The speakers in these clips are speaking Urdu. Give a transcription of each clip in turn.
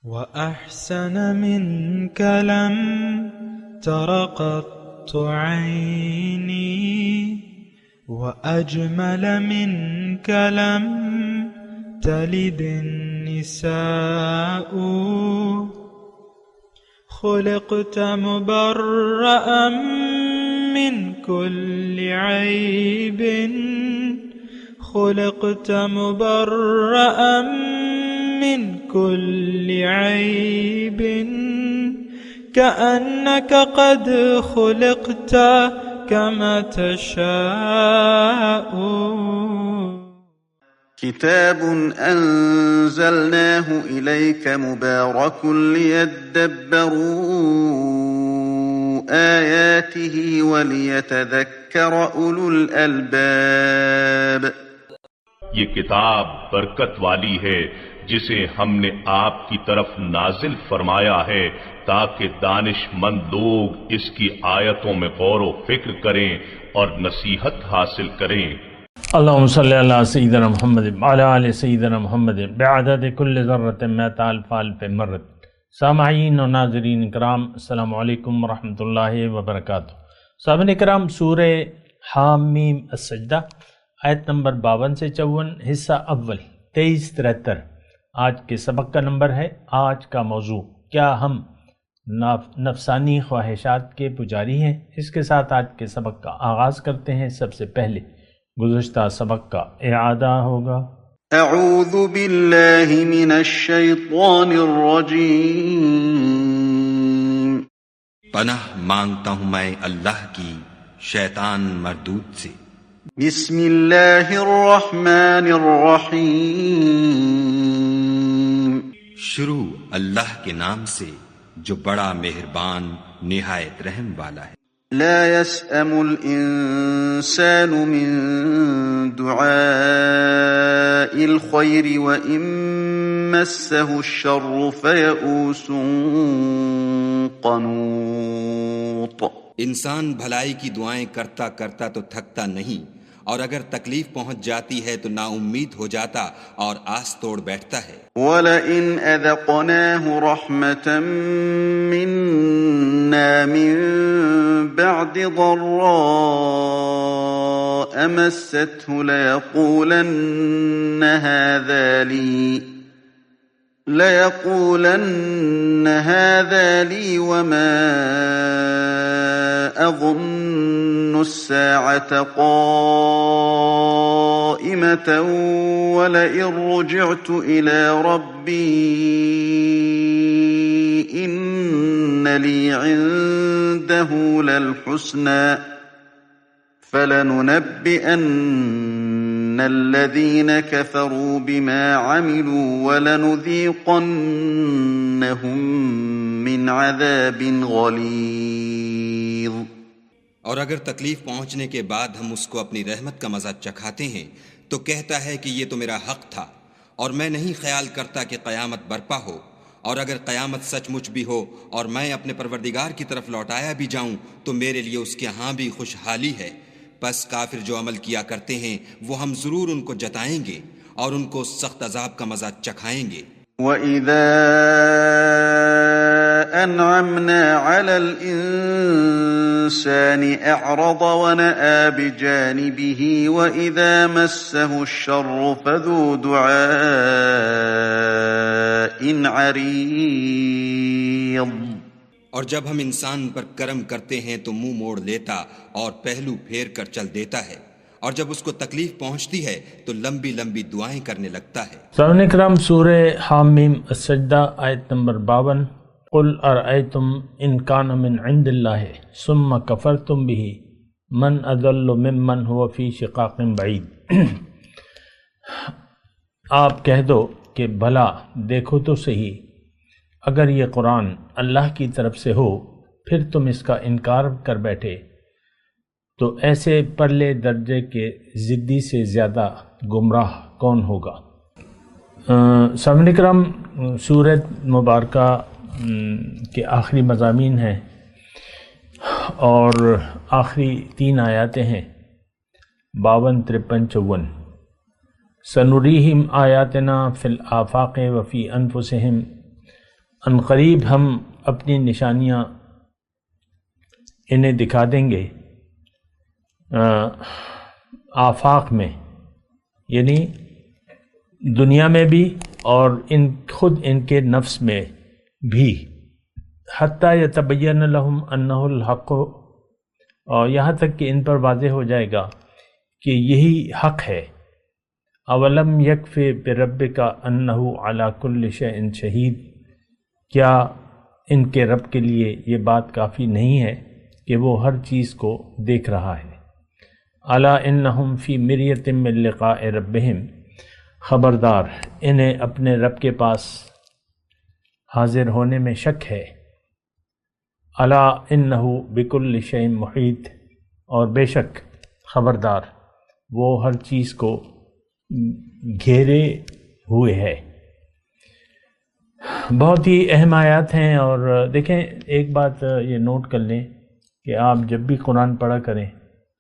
وأحسن منك لم تر قط عيني وأجمل منك لم تلد النساء خلقت مبرأ من كل عيب خلقت مبرأ من كل عيب كأنك قد خلقت كما تشاء. كتاب أنزلناه إليك مبارك ليدبروا آياته وليتذكر أولو الألباب. یہ کتاب برکت والی ہے جسے ہم نے آپ کی طرف نازل فرمایا ہے تاکہ دانش مند لوگ اس کی آیتوں میں غور و فکر کریں اور نصیحت حاصل کریں. اللہم صلی علی سیدنا محمد وعلی آل سیدنا محمد بعدد کل ذرۃ مئۃ الف الف مرۃ. سامعین و ناظرین کرام، السلام علیکم ورحمۃ اللہ وبرکاتہ. سامعین کرام، سورہ حامیم السجدہ آیت نمبر 52 سے 54، حصہ اول 23-73 آج کے سبق کا نمبر ہے. آج کا موضوع، کیا ہم نفسانی خواہشات کے پجاری ہیں؟ اس کے ساتھ آج کے سبق کا آغاز کرتے ہیں. سب سے پہلے گزشتہ سبق کا اعادہ ہوگا. اعوذ باللہ من الشیطان الرجیم. پناہ مانگتا ہوں میں اللہ کی شیطان مردود سے. بسم اللہ الرحمن الرحیم. شروع اللہ کے نام سے جو بڑا مہربان نہایت رحم والا ہے. لا يسأم الإنسان من دعاء الخير وإن مسه الشر فيئوس قنوط. انسان بھلائی کی دعائیں کرتا کرتا تو تھکتا نہیں، اور اگر تکلیف پہنچ جاتی ہے تو نا امید ہو جاتا اور آس توڑ بیٹھتا ہے. وَلَئِنْ أَذَقْنَاهُ رَحْمَةً مِنَّا مِن بَعْدِ ضَرَّاءَ مَسَّتْهُ لَيَقُولَنَّ هَذَا لِي وَمَا أَظُنُّ السَّاعَةَ قَائِمَةً وَلَئِن رُجِعْتُ إِلَى رَبِّي إِنَّ لِي عِندَهُ لَلْحُسْنَى فَلَنُنَبِّئَنَّ الَّذِينَ كَفَرُوا بِمَا عَمِلُوا وَلَنُذِيقَنَّهُم مِّنْ عَذَابٍ غَلِيظٍ. اور اگر تکلیف پہنچنے کے بعد ہم اس کو اپنی رحمت کا مزہ چکھاتے ہیں تو کہتا ہے کہ یہ تو میرا حق تھا، اور میں نہیں خیال کرتا کہ قیامت برپا ہو. اور اگر قیامت سچ مچ بھی ہو اور میں اپنے پروردگار کی طرف لوٹایا بھی جاؤں تو میرے لیے اس کے ہاں بھی خوشحالی ہے. پس کافر جو عمل کیا کرتے ہیں وہ ہم ضرور ان کو جتائیں گے اور ان کو سخت عذاب کا مزہ چکھائیں گے. وَإِذَا أَنْعَمْنَا عَلَى الْإِنسَانِ أَعْرَضَ وَنَأَىٰ بِجَانِبِهِ وَإِذَا مَسَّهُ الشَّرُّ فَذُو دُعَاءٍ عَرِيضٍ. اور جب ہم انسان پر کرم کرتے ہیں تو منہ موڑ لیتا اور پہلو پھیر کر چل دیتا ہے، اور جب اس کو تکلیف پہنچتی ہے تو لمبی لمبی دعائیں کرنے لگتا ہے. سامعین کرام، سورہ حامیم السجدہ آیت نمبر 52. قل ارأیتم ان کان من عند اللہ ثم کفرتم به من اضل ممن هو فی شقاق بعید. آپ کہہ دو کہ بھلا دیکھو تو صحیح، اگر یہ قرآن اللہ کی طرف سے ہو پھر تم اس کا انکار کر بیٹھے تو ایسے پرلے درجے کے ضدی سے زیادہ گمراہ کون ہوگا. سامعین کرام، سورۃ مبارکہ کے آخری مضامین ہیں اور آخری 3 آیاتیں ہیں 52، 53، 54. سنریہم آیاتنا فی الآفاق وفی انفسہم ان قریب ہم اپنی نشانیاں انہیں دکھا دیں گے آفاق میں، یعنی دنیا میں بھی اور خود ان کے نفس میں بھی، حتیٰ یتبین لہم انہ الحق، اور یہاں تک کہ ان پر واضح ہو جائے گا کہ یہی حق ہے۔ اولم یکف بربک انہ علی کل شیء شہید، کیا ان کے رب کے لیے یہ بات کافی نہیں ہے کہ وہ ہر چیز کو دیکھ رہا ہے۔ الا انہم فی مریۃ من لقاء ربہم، خبردار انہیں اپنے رب کے پاس حاضر ہونے میں شک ہے۔ الا انہ بکل شیء محیط، اور بے شک خبردار وہ ہر چیز کو گھیرے ہوئے ہے۔ بہت ہی اہم آیات ہیں، اور دیکھیں ایک بات یہ نوٹ کر لیں کہ آپ جب بھی قرآن پڑھا کریں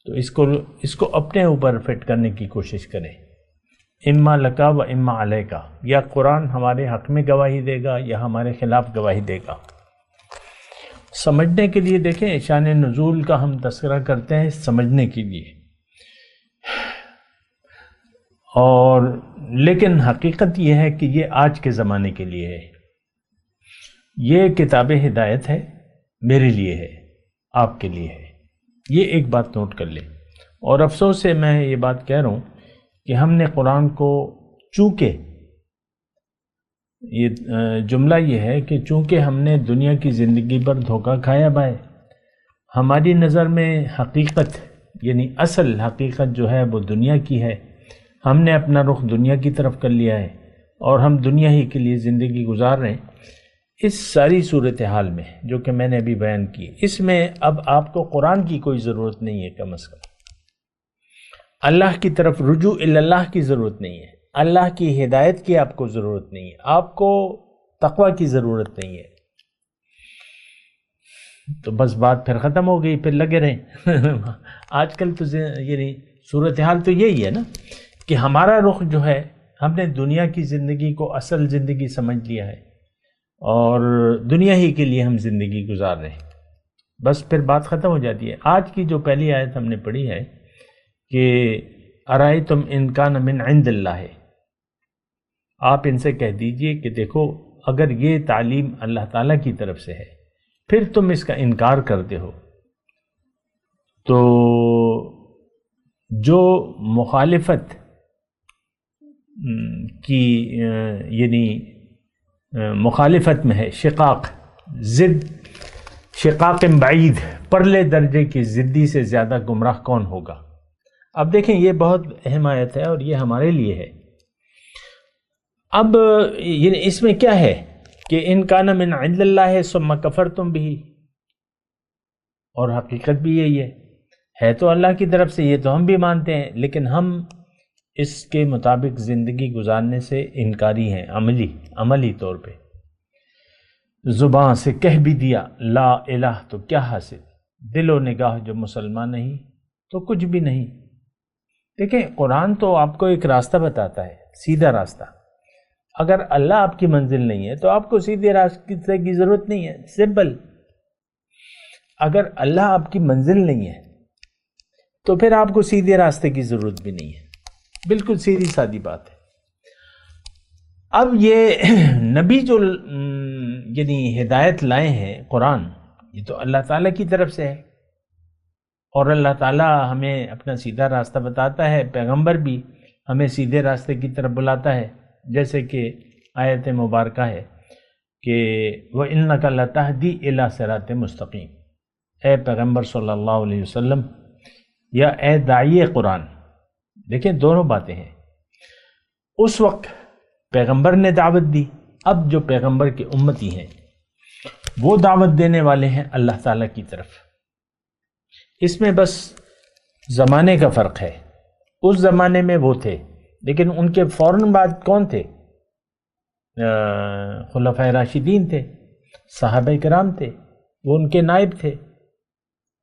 تو اس کو اپنے اوپر فٹ کرنے کی کوشش کریں، اما لکا و اما علیکا، یا قرآن ہمارے حق میں گواہی دے گا یا ہمارے خلاف گواہی دے گا۔ سمجھنے کے لیے دیکھیں، شان نزول کا ہم تذکرہ کرتے ہیں سمجھنے کے لیے، اور لیکن حقیقت یہ ہے کہ یہ آج کے زمانے کے لیے ہے۔ یہ کتاب ہدایت ہے، میرے لیے ہے، آپ کے لیے ہے، یہ ایک بات نوٹ کر لیں۔ اور افسوس سے میں یہ بات کہہ رہا ہوں کہ ہم نے قرآن کو، چونکہ یہ جملہ یہ ہے کہ چونکہ ہم نے دنیا کی زندگی پر دھوکہ کھایا بھائی، ہماری نظر میں حقیقت یعنی اصل حقیقت جو ہے وہ دنیا کی ہے، ہم نے اپنا رخ دنیا کی طرف کر لیا ہے اور ہم دنیا ہی کے لیے زندگی گزار رہے ہیں۔ اس ساری صورتحال میں جو کہ میں نے ابھی بیان کی، اس میں اب آپ کو قرآن کی کوئی ضرورت نہیں ہے، کم از کم اللہ کی طرف رجوع اللہ کی ضرورت نہیں ہے، اللہ کی ہدایت کی آپ کو ضرورت نہیں ہے، آپ کو تقوی کی ضرورت نہیں ہے۔ تو بس بات پھر ختم ہو گئی، پھر لگے رہیں۔ آج کل تو یعنی صورتحال تو یہی ہے نا کہ ہمارا رخ جو ہے، ہم نے دنیا کی زندگی کو اصل زندگی سمجھ لیا ہے اور دنیا ہی کے لیے ہم زندگی گزار رہے ہیں، بس پھر بات ختم ہو جاتی ہے۔ آج کی جو پہلی آیت ہم نے پڑھی ہے کہ ارائیتم ان کان من عند اللہ، آپ ان سے کہہ دیجئے کہ دیکھو اگر یہ تعلیم اللہ تعالیٰ کی طرف سے ہے پھر تم اس کا انکار کرتے ہو، تو جو مخالفت کی یعنی مخالفت میں ہے، شقاق، ضد، شقاق بعید، پرلے درجے کی ضدی سے زیادہ گمراہ کون ہوگا؟ اب دیکھیں یہ بہت اہم آیت ہے اور یہ ہمارے لیے ہے۔ اب یعنی اس میں کیا ہے کہ ان کان من عند اللہ ثم کفرتم بہ، اور حقیقت بھی یہی ہے تو اللہ کی طرف سے، یہ تو ہم بھی مانتے ہیں، لیکن ہم اس کے مطابق زندگی گزارنے سے انکاری ہیں، عملی طور پہ۔ زبان سے کہہ بھی دیا لا الہ تو کیا حاصل، دل و نگاہ جو مسلمان نہیں تو کچھ بھی نہیں۔ دیکھیں قرآن تو آپ کو ایک راستہ بتاتا ہے، سیدھا راستہ۔ اگر اللہ آپ کی منزل نہیں ہے تو آپ کو سیدھے راستے کی ضرورت نہیں ہے، سمپل۔ اگر اللہ آپ کی منزل نہیں ہے تو پھر آپ کو سیدھے راستے کی ضرورت بھی نہیں ہے، بالکل سیدھی سادی بات ہے۔ اب یہ نبی جو یعنی ہدایت لائے ہیں قرآن، یہ تو اللہ تعالیٰ کی طرف سے ہے، اور اللہ تعالیٰ ہمیں اپنا سیدھا راستہ بتاتا ہے، پیغمبر بھی ہمیں سیدھے راستے کی طرف بلاتا ہے، جیسے کہ آیت مبارکہ ہے کہ وَإِنَّكَ لَتَهْدِي إِلَىٰ صِرَاطٍ مُسْتَقِيمٍ، اے پیغمبر صلی اللہ علیہ وسلم یا اے داعی قرآن۔ دیکھیں دونوں باتیں ہیں، اس وقت پیغمبر نے دعوت دی، اب جو پیغمبر کے امتی ہیں وہ دعوت دینے والے ہیں اللہ تعالیٰ کی طرف۔ اس میں بس زمانے کا فرق ہے، اس زمانے میں وہ تھے لیکن ان کے فوراً بعد کون تھے؟ خلفائے راشدین تھے، صحابہ کرام تھے، وہ ان کے نائب تھے،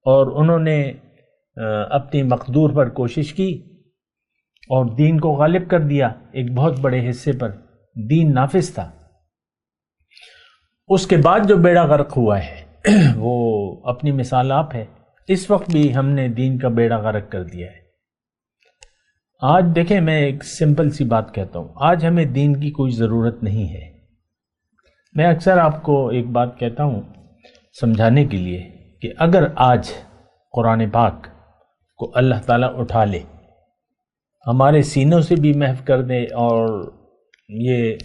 اور انہوں نے اپنی مقدور پر کوشش کی اور دین کو غالب کر دیا، ایک بہت بڑے حصے پر دین نافذ تھا۔ اس کے بعد جو بیڑا غرق ہوا ہے وہ اپنی مثال آپ ہے. اس وقت بھی ہم نے دین کا بیڑا غرق کر دیا ہے. آج دیکھیں، میں ایک سمپل سی بات کہتا ہوں، آج ہمیں دین کی کوئی ضرورت نہیں ہے. میں اکثر آپ کو ایک بات کہتا ہوں سمجھانے کے لیے کہ اگر آج قرآن پاک کو اللہ تعالیٰ اٹھا لے، ہمارے سینوں سے بھی محو کر دے اور یہ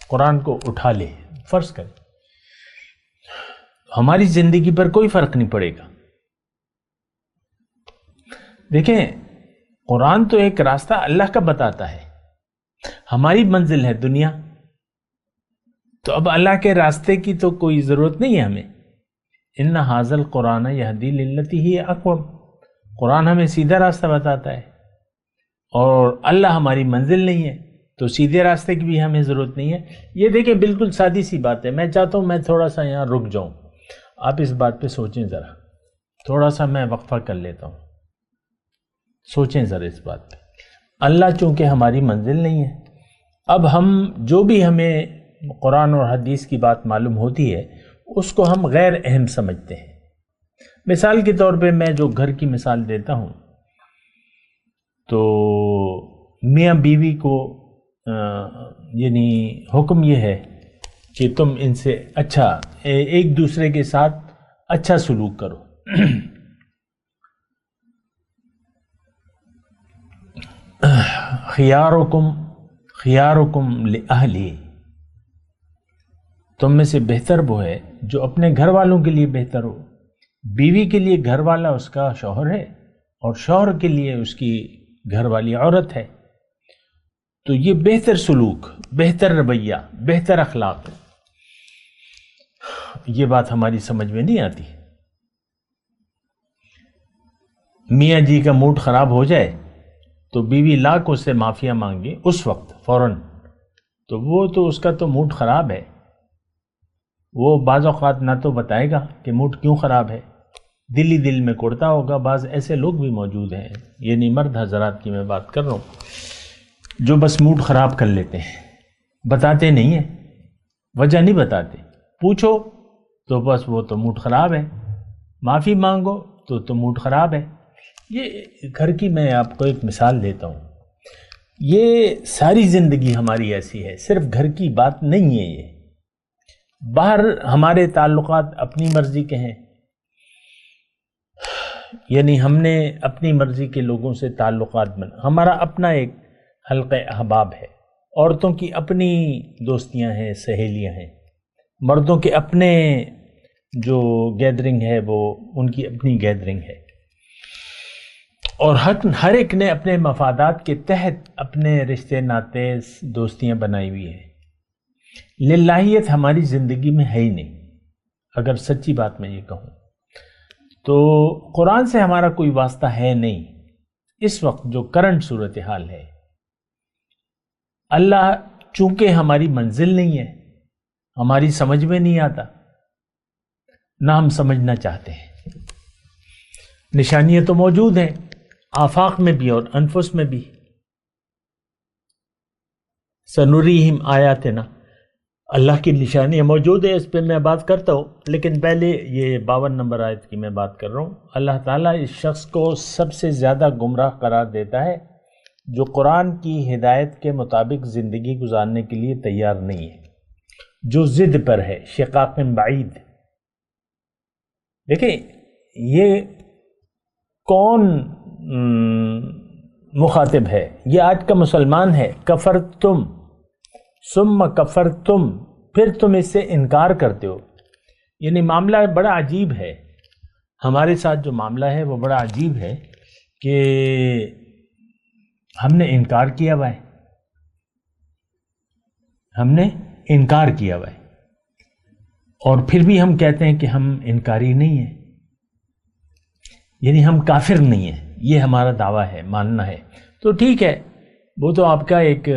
قرآن کو اٹھا لے، فرض کریں، ہماری زندگی پر کوئی فرق نہیں پڑے گا. دیکھیں، قرآن تو ایک راستہ اللہ کا بتاتا ہے، ہماری منزل ہے دنیا. تو اب اللہ کے راستے کی تو کوئی ضرورت نہیں ہے ہمیں. ان ھذا القرآن یہدی للتی ہی اقوم، قرآن ہمیں سیدھا راستہ بتاتا ہے اور اللہ ہماری منزل نہیں ہے، تو سیدھے راستے کی بھی ہمیں ضرورت نہیں ہے. یہ دیکھیں بالکل سادی سی بات ہے. میں چاہتا ہوں میں تھوڑا سا یہاں رک جاؤں، آپ اس بات پہ سوچیں ذرا، تھوڑا سا میں وقفہ کر لیتا ہوں. سوچیں ذرا اس بات پہ. اللہ چونکہ ہماری منزل نہیں ہے، اب ہم جو بھی ہمیں قرآن اور حدیث کی بات معلوم ہوتی ہے اس کو ہم غیر اہم سمجھتے ہیں. مثال کے طور پہ میں جو گھر کی مثال دیتا ہوں، تو میاں بیوی کو یعنی حکم یہ ہے کہ تم ان سے اچھا، ایک دوسرے کے ساتھ اچھا سلوک کرو. خیارکم لأہلی، تم میں سے بہتر وہ ہے جو اپنے گھر والوں کے لیے بہتر ہو. بیوی کے لیے گھر والا اس کا شوہر ہے اور شوہر کے لیے اس کی گھر والی عورت ہے. تو یہ بہتر سلوک، بہتر رویہ، بہتر اخلاق، یہ بات ہماری سمجھ میں نہیں آتی. میاں جی کا موڈ خراب ہو جائے تو بیوی لاکھ اس سے معافیا مانگے اس وقت فوراً، تو وہ تو اس کا تو موڈ خراب ہے. وہ بعض اوقات نہ تو بتائے گا کہ موڈ کیوں خراب ہے، دل ہی دل میں کوڑتا ہوگا. بعض ایسے لوگ بھی موجود ہیں، یعنی مرد حضرات کی میں بات کر رہا ہوں، جو بس موڈ خراب کر لیتے ہیں، بتاتے نہیں ہیں، وجہ نہیں بتاتے. پوچھو تو بس وہ تو موڈ خراب ہے، معافی مانگو تو موڈ خراب ہے. یہ گھر کی میں آپ کو ایک مثال دیتا ہوں. یہ ساری زندگی ہماری ایسی ہے، صرف گھر کی بات نہیں ہے. یہ باہر ہمارے تعلقات اپنی مرضی کے ہیں، یعنی ہم نے اپنی مرضی کے لوگوں سے تعلقات ہمارا اپنا ایک حلقہ احباب ہے. عورتوں کی اپنی دوستیاں ہیں، سہیلیاں ہیں. مردوں کے اپنے جو گیدرنگ ہے وہ ان کی اپنی گیدرنگ ہے. اور ہر ایک نے اپنے مفادات کے تحت اپنے رشتے ناطے دوستیاں بنائی ہوئی ہیں. للہیت ہماری زندگی میں ہے ہی نہیں، اگر سچی بات میں یہ کہوں تو. قرآن سے ہمارا کوئی واسطہ ہے نہیں اس وقت جو کرنٹ صورتحال ہے. اللہ چونکہ ہماری منزل نہیں ہے، ہماری سمجھ میں نہیں آتا، نہ ہم سمجھنا چاہتے ہیں. نشانیاں تو موجود ہیں آفاق میں بھی اور انفس میں بھی. سنریہم آیاتنا، اللہ کی نشانیاں موجود ہیں، اس پہ میں بات کرتا ہوں. لیکن پہلے یہ 52 نمبر آیت کی میں بات کر رہا ہوں. اللہ تعالیٰ اس شخص کو سب سے زیادہ گمراہ قرار دیتا ہے جو قرآن کی ہدایت کے مطابق زندگی گزارنے کے لیے تیار نہیں ہے، جو ضد پر ہے، شقاق بعید. دیکھیں یہ کون مخاطب ہے؟ یہ آج کا مسلمان ہے. کفرتم ثم کفرتم، پھر تم اس سے انکار کرتے ہو. یعنی معاملہ بڑا عجیب ہے. ہمارے ساتھ جو معاملہ ہے وہ بڑا عجیب ہے کہ ہم نے انکار کیا ہوا ہے، ہم نے انکار کیا ہوا ہے، اور پھر بھی ہم کہتے ہیں کہ ہم انکاری نہیں ہیں، یعنی ہم کافر نہیں ہیں. یہ ہمارا دعویٰ ہے، ماننا ہے. تو ٹھیک ہے، وہ تو آپ کا ایک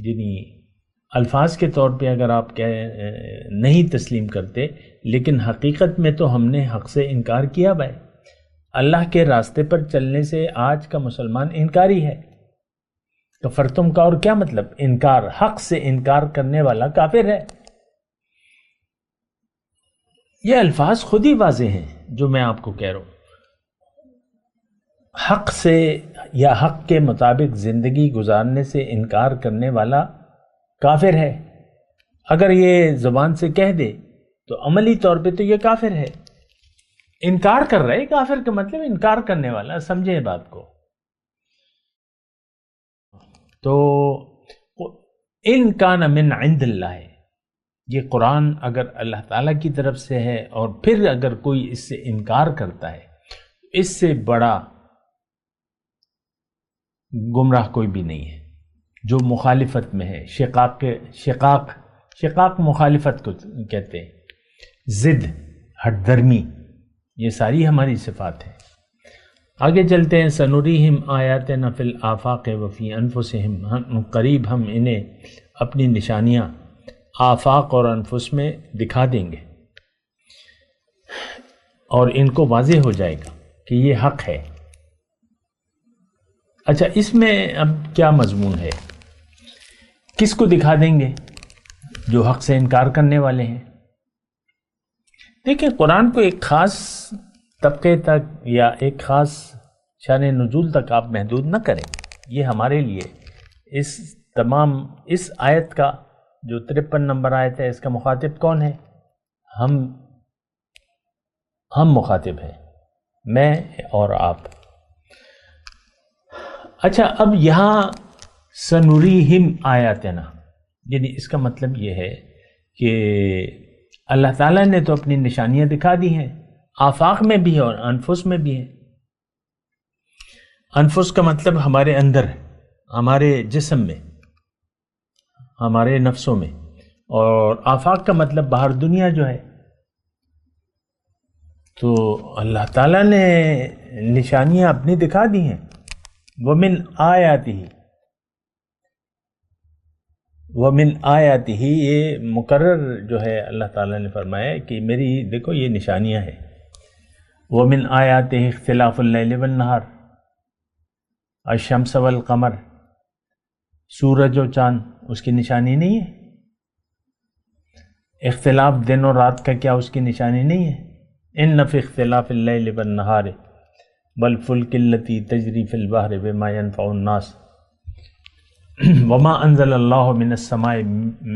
یعنی الفاظ کے طور پہ اگر آپ نہیں تسلیم کرتے، لیکن حقیقت میں تو ہم نے حق سے انکار کیا بھائی. اللہ کے راستے پر چلنے سے آج کا مسلمان انکاری ہے. کفرتم کا اور کیا مطلب؟ انکار، حق سے انکار کرنے والا کافر ہے. یہ الفاظ خود ہی واضح ہیں جو میں آپ کو کہہ رہا ہوں. حق سے یا حق کے مطابق زندگی گزارنے سے انکار کرنے والا کافر ہے. اگر یہ زبان سے کہہ دے تو عملی طور پہ تو یہ کافر ہے. انکار کر رہا ہے، کافر کا مطلب انکار کرنے والا، سمجھے بات کو. تو ان کان من عند اللہ ہے، یہ قرآن اگر اللہ تعالیٰ کی طرف سے ہے اور پھر اگر کوئی اس سے انکار کرتا ہے، اس سے بڑا گمراہ کوئی بھی نہیں ہے جو مخالفت میں ہے. شقاق مخالفت کو کہتے ہیں، ضد، ہٹ درمی، یہ ساری ہماری صفات ہیں. آگے چلتے ہیں. سنوریہم آیاتنا فی الآفاق وفی انفسہم، قریب ہم انہیں اپنی نشانیاں آفاق اور انفس میں دکھا دیں گے اور ان کو واضح ہو جائے گا کہ یہ حق ہے. اچھا، اس میں اب کیا مضمون ہے؟ کس کو دکھا دیں گے؟ جو حق سے انکار کرنے والے ہیں. دیکھیں، قرآن کو ایک خاص طبقے تک یا ایک خاص شان نزول تک آپ محدود نہ کریں. یہ ہمارے لیے اس آیت کا جو 53 نمبر آیت ہے، اس کا مخاطب کون ہے؟ ہم مخاطب ہیں، میں اور آپ. اچھا، اب یہاں سنوریہم آیاتنا، یعنی اس کا مطلب یہ ہے کہ اللہ تعالیٰ نے تو اپنی نشانیاں دکھا دی ہیں، آفاق میں بھی ہے اور انفس میں بھی ہے. انفس کا مطلب ہمارے اندر، ہمارے جسم میں، ہمارے نفسوں میں، اور آفاق کا مطلب باہر دنیا جو ہے. تو اللہ تعالیٰ نے نشانیاں اپنی دکھا دی ہیں. وَمِنْ آیَاتِهِ، وَمِنْ آیَاتِهِ، یہ مقرر جو ہے اللہ تعالیٰ نے فرمایا کہ میری دیکھو یہ نشانیاں ہیں. وَمِنْ آیَاتِهِ اخْتِلَافُ اللَّيْلِ وَالنَّهَارِ، الشَّمْسَ وَالْقَمَرِ، سورج و چاند اس کی نشانی نہیں ہے؟ اختلاف دن اور رات کا کیا اس کی نشانی نہیں ہے؟ إِنَّ فِي اخْتِلَافِ اللَّيْلِ وَالنَّهَارِ وَالْفُلْكِ الَّتِي تَجْرِي فِي الْبَحْرِ بِمَا يَنْفَعُ النَّاسَ وَمَا أَنزَلَ اللَّهُ مِنَ السَّمَاءِ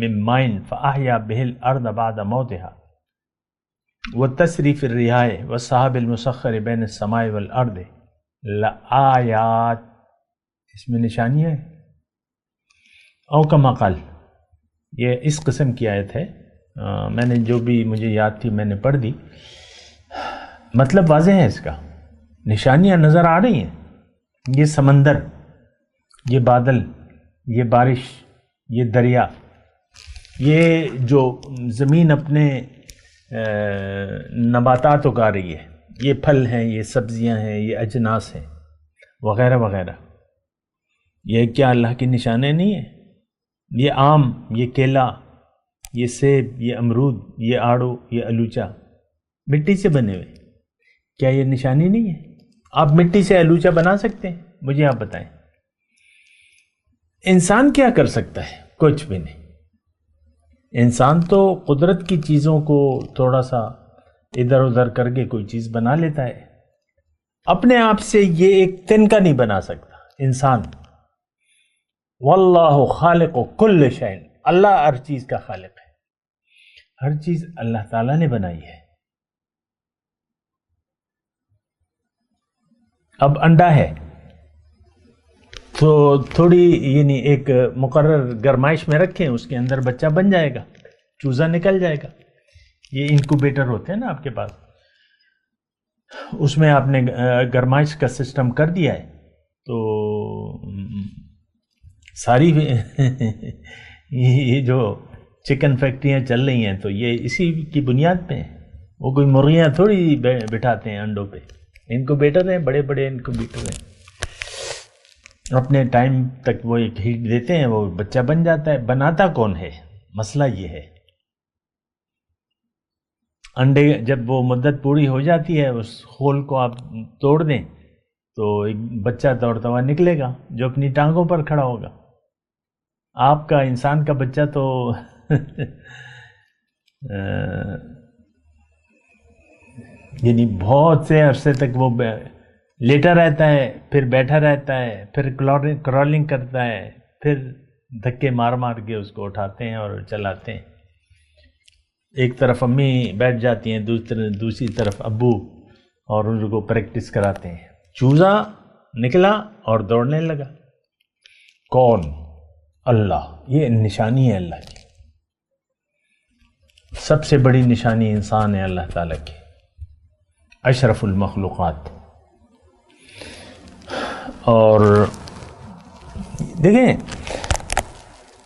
مِن مَّاءٍ فَأَحْيَا بِهِ الْأَرْضَ بَعْدَ مَوْتِهَا وَالتَّصْرِيفِ الرِّيَاحِ وَالسَّحَابِ الْمُسَخَّرِ بَيْنَ السَّمَاءِ وَالْأَرْضِ لَآيَاتٍ، اس میں نشانی ہے. او کما قال، یہ اس قسم کی آیت ہے. میں نے جو بھی مجھے یاد تھی میں نے پڑھ دی. مطلب واضح ہے اس کا، نشانیاں نظر آ رہی ہیں. یہ سمندر، یہ بادل، یہ بارش، یہ دریا، یہ جو زمین اپنے نباتات اگا رہی ہے، یہ پھل ہیں، یہ سبزیاں ہیں، یہ اجناس ہیں وغیرہ وغیرہ، یہ کیا اللہ کی نشانیں نہیں ہیں؟ یہ آم، یہ کیلا، یہ سیب، یہ امرود، یہ آڑو، یہ الوچا، مٹی سے بنے ہوئے، کیا یہ نشانی نہیں ہے؟ آپ مٹی سے الوچا بنا سکتے ہیں؟ مجھے آپ بتائیں. انسان کیا کر سکتا ہے؟ کچھ بھی نہیں. انسان تو قدرت کی چیزوں کو تھوڑا سا ادھر ادھر کر کے کوئی چیز بنا لیتا ہے. اپنے آپ سے یہ ایک تنکا نہیں بنا سکتا انسان. واللہ خالق کل شیء، اللہ ہر چیز کا خالق ہے. ہر چیز اللہ تعالیٰ نے بنائی ہے. اب انڈا ہے تو تھوڑی یعنی ایک مقرر گرمائش میں رکھیں، اس کے اندر بچہ بن جائے گا، چوزا نکل جائے گا. یہ انکوبیٹر ہوتے ہیں نا آپ کے پاس، اس میں آپ نے گرمائش کا سسٹم کر دیا ہے تو ساری یہ جو چکن فیکٹریاں چل رہی ہیں تو یہ اسی کی بنیاد پہ ہیں. وہ کوئی مرغیاں تھوڑی بٹھاتے ہیں انڈوں پہ، انکوبیٹر ہیں، بڑے بڑے انکوبیٹر ہیں. اپنے ٹائم تک وہ ایک ہیٹ دیتے ہیں، وہ بچہ بن جاتا ہے. بناتا کون ہے؟ مسئلہ یہ ہے. انڈے جب وہ مدت پوری ہو جاتی ہے، اس خول کو آپ توڑ دیں تو ایک بچہ دوڑتا ہوا نکلے گا جو اپنی ٹانگوں پر کھڑا ہوگا. آپ کا انسان کا بچہ تو یعنی بہت سے عرصے تک وہ لیٹا رہتا ہے، پھر بیٹھا رہتا ہے، پھر کرالنگ کرتا ہے، پھر دھکے مار مار کے اس کو اٹھاتے ہیں اور چلاتے ہیں. ایک طرف امی بیٹھ جاتی ہیں، دوسری طرف ابو، اور ان کو پریکٹس کراتے ہیں. چوزا نکلا اور دوڑنے لگا. کون؟ اللہ. یہ نشانی ہے اللہ کی. سب سے بڑی نشانی انسان ہے اللہ تعالیٰ کی، اشرف المخلوقات. اور دیکھیں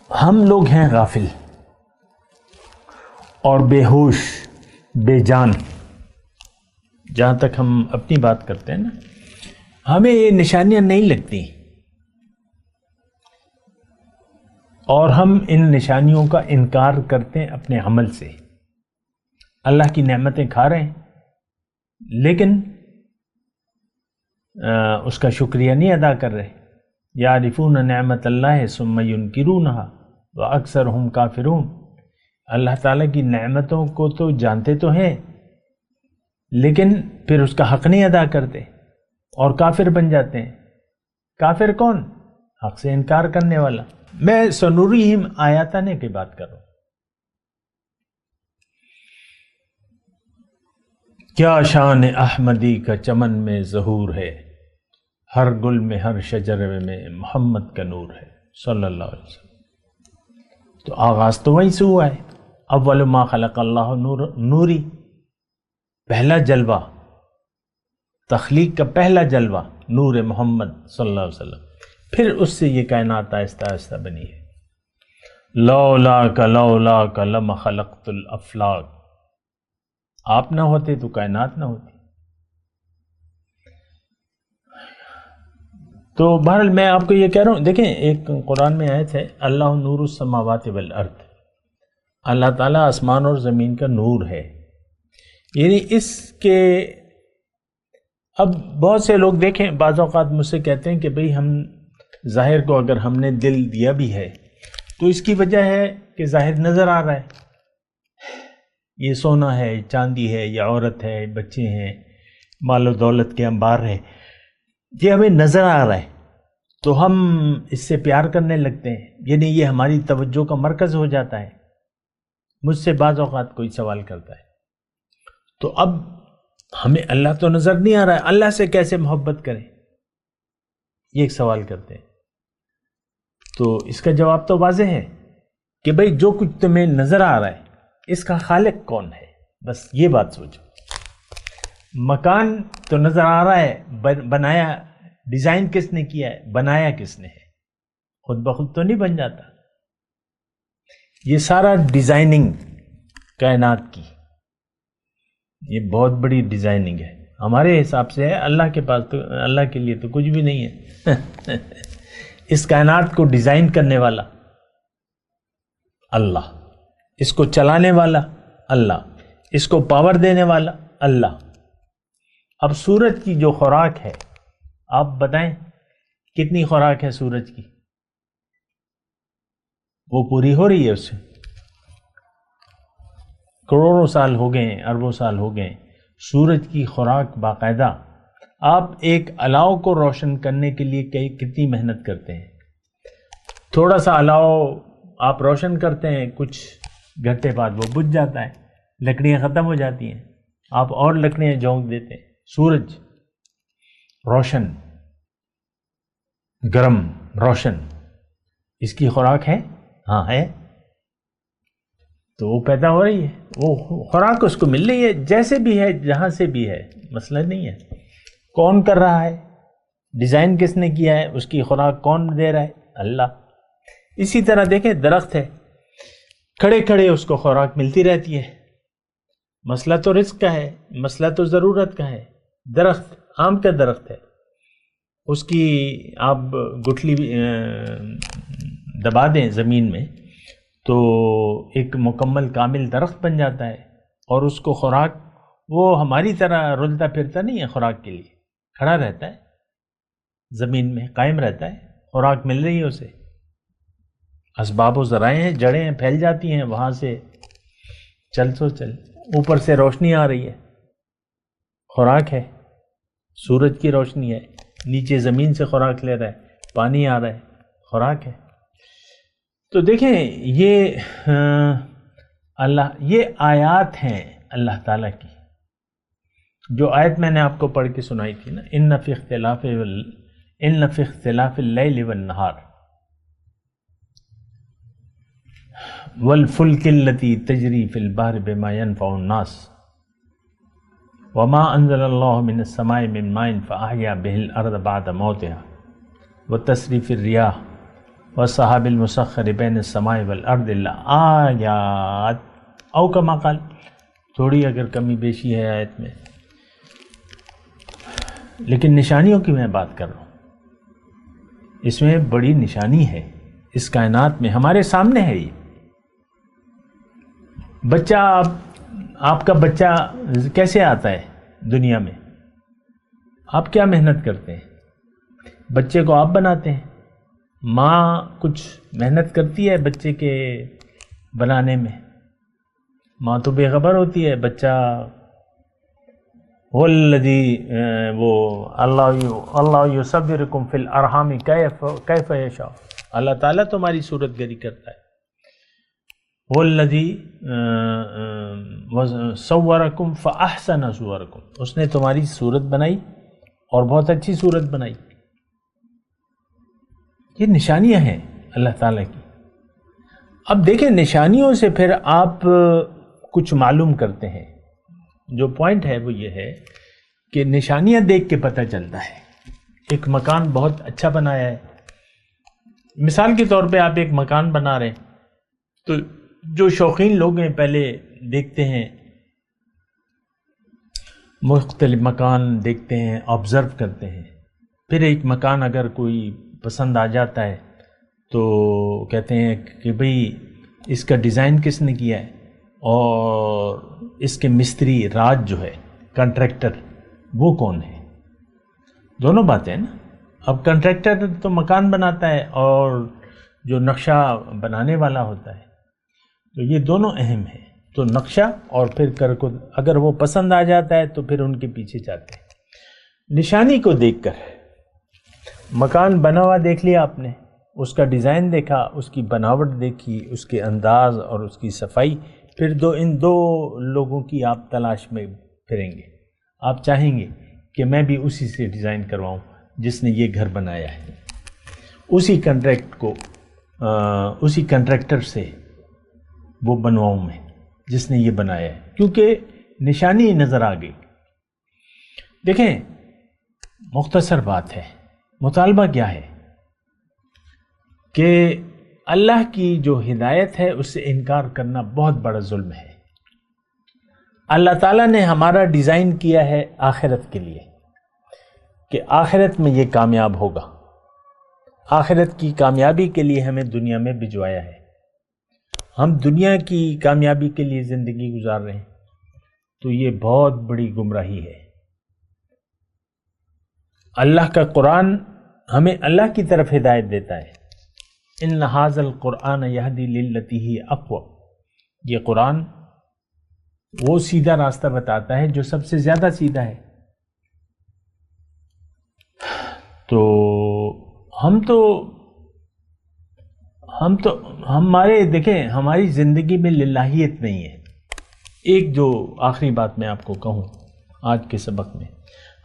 ہم لوگ ہیں غافل اور بے ہوش بے جان. جہاں تک ہم اپنی بات کرتے ہیں نا، ہمیں یہ نشانیاں نہیں لگتی، اور ہم ان نشانیوں کا انکار کرتے ہیں اپنے عمل سے. اللہ کی نعمتیں کھا رہے ہیں لیکن اس کا شکریہ نہیں ادا کر رہے. یعرفون نعمت اللہ ثم ینکرونہا واکثرہم کافرون. اللہ تعالیٰ کی نعمتوں کو تو جانتے تو ہیں لیکن پھر اس کا حق نہیں ادا کرتے اور کافر بن جاتے ہیں. کافر کون؟ حق سے انکار کرنے والا. میں سنوریہم آیاتنا کی بات کر رہا ہوں. کیا شان احمدی کا چمن میں ظہور ہے، ہر گل میں ہر شجر میں محمد کا نور ہے صلی اللہ علیہ وسلم. تو آغاز تو وہیں سے ہوا ہے. اول ما خلق اللہ نوری، پہلا جلوہ، تخلیق کا پہلا جلوہ نور محمد صلی اللہ علیہ وسلم. پھر اس سے یہ کائنات آہستہ آہستہ بنی ہے. لولاک لما خلقت الافلاک. آپ نہ ہوتے تو کائنات نہ ہوتی. تو بہرحال میں آپ کو یہ کہہ رہا ہوں، دیکھیں ایک قرآن میں آیت ہے، اللہ نور السماوات والارض. اللہ تعالیٰ آسمان اور زمین کا نور ہے. یعنی اس کے اب بہت سے لوگ دیکھیں بعض اوقات مجھ سے کہتے ہیں کہ بھئی ہم ظاہر کو اگر ہم نے دل دیا بھی ہے تو اس کی وجہ ہے کہ ظاہر نظر آ رہا ہے، یہ سونا ہے، چاندی ہے، یہ عورت ہے، بچے ہیں، مال و دولت کے انبار ہے، یہ ہمیں نظر آ رہا ہے تو ہم اس سے پیار کرنے لگتے ہیں. یعنی یہ ہماری توجہ کا مرکز ہو جاتا ہے. مجھ سے بعض اوقات کوئی سوال کرتا ہے تو اب ہمیں اللہ تو نظر نہیں آ رہا ہے، اللہ سے کیسے محبت کریں؟ یہ ایک سوال کرتے ہیں. تو اس کا جواب تو واضح ہے کہ بھئی جو کچھ تمہیں نظر آ رہا ہے اس کا خالق کون ہے؟ بس یہ بات سوچو. مکان تو نظر آ رہا ہے، بنایا، ڈیزائن کس نے کیا ہے؟ بنایا کس نے ہے؟ خود بخود تو نہیں بن جاتا. یہ سارا ڈیزائننگ کائنات کی، یہ بہت بڑی ڈیزائننگ ہے. ہمارے حساب سے ہے، اللہ کے پاس تو، اللہ کے لیے تو کچھ بھی نہیں ہے. اس کائنات کو ڈیزائن کرنے والا اللہ، اس کو چلانے والا اللہ، اس کو پاور دینے والا اللہ. اب سورج کی جو خوراک ہے، آپ بتائیں کتنی خوراک ہے سورج کی؟ وہ پوری ہو رہی ہے اس سے؟ کروڑوں سال ہو گئے ہیں، اربوں سال ہو گئے ہیں. سورج کی خوراک باقاعدہ. آپ ایک الاؤ کو روشن کرنے کے لیے کتنی محنت کرتے ہیں. تھوڑا سا الاؤ آپ روشن کرتے ہیں، کچھ گھنٹے بعد وہ بجھ جاتا ہے، لکڑیاں ختم ہو جاتی ہیں، آپ اور لکڑیاں جھونک دیتے ہیں. سورج روشن، گرم، روشن، اس کی خوراک ہے؟ ہاں ہے. تو وہ پیدا ہو رہی ہے، وہ خوراک اس کو مل رہی ہے، جیسے بھی ہے، جہاں سے بھی ہے، مسئلہ نہیں ہے. کون کر رہا ہے؟ ڈیزائن کس نے کیا ہے؟ اس کی خوراک کون دے رہا ہے؟ اللہ. اسی طرح دیکھیں درخت ہے، کھڑے کھڑے اس کو خوراک ملتی رہتی ہے. مسئلہ تو رزق کا ہے، مسئلہ تو ضرورت کا ہے. درخت، آم کا درخت ہے، اس کی آپ گٹھلی دبا دیں زمین میں تو ایک مکمل کامل درخت بن جاتا ہے. اور اس کو خوراک، وہ ہماری طرح رلتا پھرتا نہیں ہے، خوراک کے لیے کھڑا رہتا ہے، زمین میں قائم رہتا ہے، خوراک مل رہی ہے اسے. اسباب و ذرائع ہیں، جڑیں ہیں، پھیل جاتی ہیں، وہاں سے چل سو چل، اوپر سے روشنی آ رہی ہے. خوراک ہے، سورج کی روشنی ہے، نیچے زمین سے خوراک لے رہا ہے، پانی آ رہا ہے، خوراک ہے۔ تو دیکھیں یہ آیات ہیں اللہ تعالیٰ کی، جو آیت میں نے آپ کو پڑھ کے سنائی تھی نا، ان فی اختلاف اللیل والنہار والفلک التی تجری فی البحر بما ینفع الناس وما انزل اللہ من السماء من ماء فاحیا بہ الارض بعد موتها وتصریف الریاح والسحاب المسخر بین السماء والارض لآیات او کما قال، تھوڑی اگر کمی بیشی ہے آیت میں، لیکن نشانیوں کی میں بات کر رہا ہوں۔ اس میں بڑی نشانی ہے، اس کائنات میں ہمارے سامنے ہے۔ یہ بچہ، آپ کا بچہ کیسے آتا ہے دنیا میں؟ آپ کیا محنت کرتے ہیں؟ بچے کو آپ بناتے ہیں، ماں کچھ محنت کرتی ہے بچے کے بنانے میں، ماں تو بے خبر ہوتی ہے بچہ اللہ یصورکم فی الارحام کیف یشاء، اللہ تعالیٰ تمہاری صورت گری کرتا ہے۔ والذی صورکم فاحسن صورکم، اس نے تمہاری صورت بنائی اور بہت اچھی صورت بنائی۔ یہ نشانیاں ہیں اللہ تعالیٰ کی۔ اب دیکھیں نشانیوں سے پھر آپ کچھ معلوم کرتے ہیں۔ جو پوائنٹ ہے وہ یہ ہے کہ نشانیاں دیکھ کے پتہ چلتا ہے۔ ایک مکان بہت اچھا بنایا ہے، مثال کے طور پہ آپ ایک مکان بنا رہے ہیں تو جو شوقین لوگ ہیں پہلے دیکھتے ہیں، مختلف مکان دیکھتے ہیں، آبزرو کرتے ہیں، پھر ایک مکان اگر کوئی پسند آ جاتا ہے تو کہتے ہیں کہ بھئی اس کا ڈیزائن کس نے کیا ہے، اور اس کے مستری راج جو ہے کنٹریکٹر وہ کون ہے۔ دونوں باتیں ہیں نا۔ اب کنٹریکٹر تو مکان بناتا ہے اور جو نقشہ بنانے والا ہوتا ہے، تو یہ دونوں اہم ہیں۔ تو نقشہ اور پھر اگر وہ پسند آ جاتا ہے تو پھر ان کے پیچھے جاتے ہیں۔ نشانی کو دیکھ کر، مکان بنا ہوا دیکھ لیا آپ نے، اس کا ڈیزائن دیکھا، اس کی بناوٹ دیکھی، اس کے انداز اور اس کی صفائی، پھر ان دو لوگوں کی آپ تلاش میں پھریں گے۔ آپ چاہیں گے کہ میں بھی اسی سے ڈیزائن کرواؤں جس نے یہ گھر بنایا ہے، اسی کنٹریکٹر سے وہ بنواؤں میں جس نے یہ بنایا ہے، کیونکہ نشانی نظر آ گئی۔ دیکھیں مختصر بات ہے، مطالبہ کیا ہے کہ اللہ کی جو ہدایت ہے اس سے انکار کرنا بہت بڑا ظلم ہے۔ اللہ تعالیٰ نے ہمارا ڈیزائن کیا ہے آخرت کے لیے، کہ آخرت میں یہ کامیاب ہوگا، آخرت کی کامیابی کے لیے ہمیں دنیا میں بھجوایا ہے۔ ہم دنیا کی کامیابی کے لیے زندگی گزار رہے ہیں، تو یہ بہت بڑی گمراہی ہے۔ اللہ کا قرآن ہمیں اللہ کی طرف ہدایت دیتا ہے۔ ان ھذا القرآن یہدی للتی ہی اقوم، یہ قرآن وہ سیدھا راستہ بتاتا ہے جو سب سے زیادہ سیدھا ہے۔ تو ہمارے دیکھیں ہماری زندگی میں للہیت نہیں ہے۔ ایک جو آخری بات میں آپ کو کہوں آج کے سبق میں،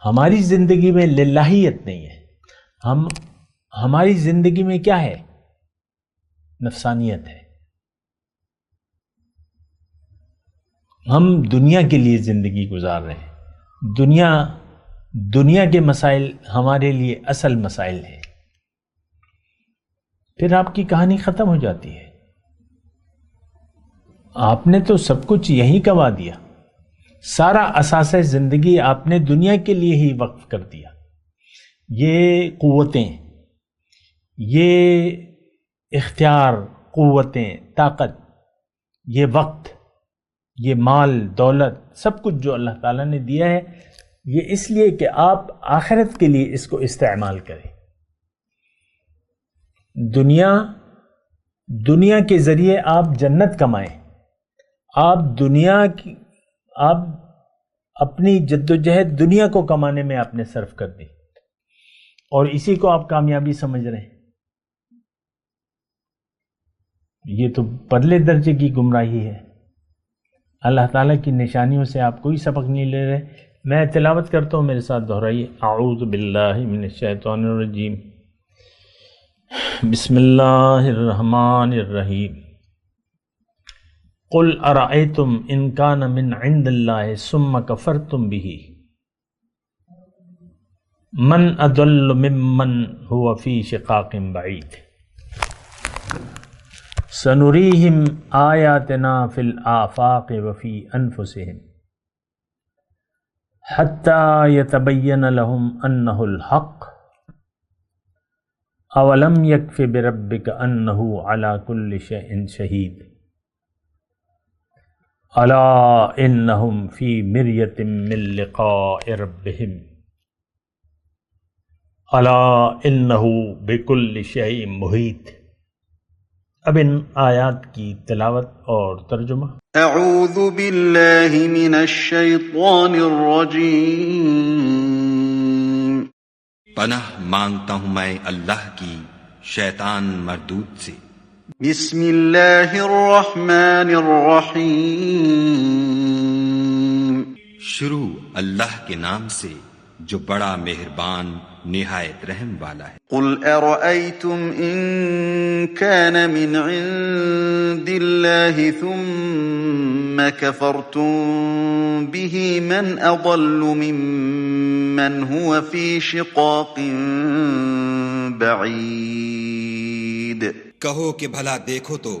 ہماری زندگی میں للہیت نہیں ہے۔ ہماری زندگی میں کیا ہے؟ نفسانیت ہے۔ ہم دنیا کے لیے زندگی گزار رہے ہیں، دنیا کے مسائل ہمارے لیے اصل مسائل ہیں۔ پھر آپ کی کہانی ختم ہو جاتی ہے۔ آپ نے تو سب کچھ یہی گوا دیا، سارا اثاثہ زندگی آپ نے دنیا کے لیے ہی وقف کر دیا۔ یہ قوتیں، یہ اختیار، قوتیں، طاقت، یہ وقت، یہ مال، دولت، سب کچھ جو اللہ تعالیٰ نے دیا ہے، یہ اس لیے کہ آپ آخرت کے لیے اس کو استعمال کریں۔ دنیا کے ذریعے آپ جنت کمائیں، آپ اپنی جد و جہد دنیا کو کمانے میں آپ نے صرف کر دی اور اسی کو آپ کامیابی سمجھ رہے ہیں. یہ تو پرلے درجے کی گمراہی ہے. اللہ تعالیٰ کی نشانیوں سے آپ کوئی سبق نہیں لے رہے. میں تلاوت کرتا ہوں، میرے ساتھ دہرائیے. اعوذ باللہ من الشیطان الرجیم. بسم اللہ الرحمن الرحیم. قل ارأیتم ان کان من عند اللہ ثم کفرتم به من اضل ممن هو فی شقاق بعید سنریہم آیاتنا فی الآفاق وفی انفسہم حتی یتبین لہم انہ الحق اولم یکف بربک انہ علی کل شیء شہید الا انہم فی مریۃ من لقاء ربہم الا انہ بکل شیء محیط. اب ان آیات کی تلاوت اور ترجمہ. اعوذ باللہ من الشیطان الرجیم. پناہ مانگتا ہوں میں اللہ کی شیطان مردود سے. بسم اللہ الرحمن الرحیم. شروع اللہ کے نام سے جو بڑا مہربان نہایت رحم والا ہے. قل ارأيتم ان كان من عند الله ثم كفرتم به من اضل ممن هو في شقاق بعید. کہو کہ بھلا دیکھو تو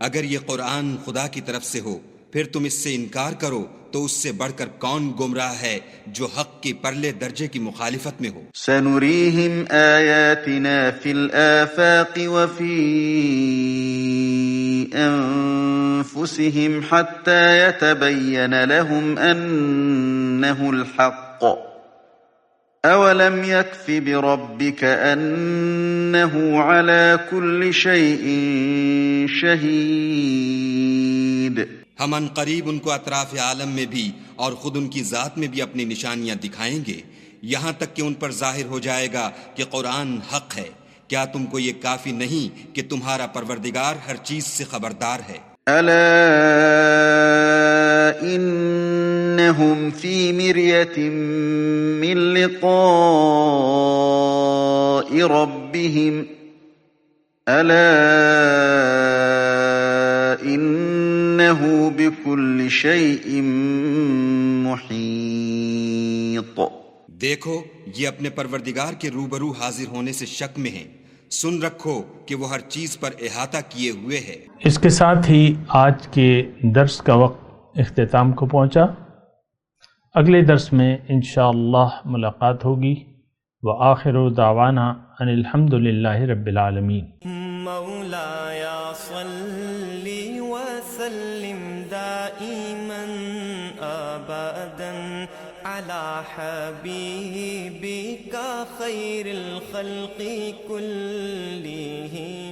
اگر یہ قرآن خدا کی طرف سے ہو پھر تم اس سے انکار کرو تو اس سے بڑھ کر کون گمراہ ہے جو حق کی پرلے درجے کی مخالفت میں ہو. سنریہم آیاتنا فی الآفاق وفی انفسہم حتی یتبین لہم انہ الحق اولم یکف بربک انہ علی کل شیء شہید. ہم ان قریب ان کو اطراف عالم میں بھی اور خود ان کی ذات میں بھی اپنی نشانیاں دکھائیں گے یہاں تک کہ ان پر ظاہر ہو جائے گا کہ قرآن حق ہے. کیا تم کو یہ کافی نہیں کہ تمہارا پروردگار ہر چیز سے خبردار ہے؟ الا انہم فی مریۃ من لقاء ربہم الا انہ بکل شیء محیط. دیکھو یہ اپنے پروردگار کے روبرو حاضر ہونے سے شک میں ہیں. سن رکھو کہ وہ ہر چیز پر احاطہ کیے ہوئے ہے. اس کے ساتھ ہی آج کے درس کا وقت اختتام کو پہنچا. اگلے درس میں انشاءاللہ ملاقات ہوگی. وآخر دعوانا ان الحمد للہ رب العالمین. مولایا صلی وسلم دائما ابدا على حبيبك خير الخلق كلهم.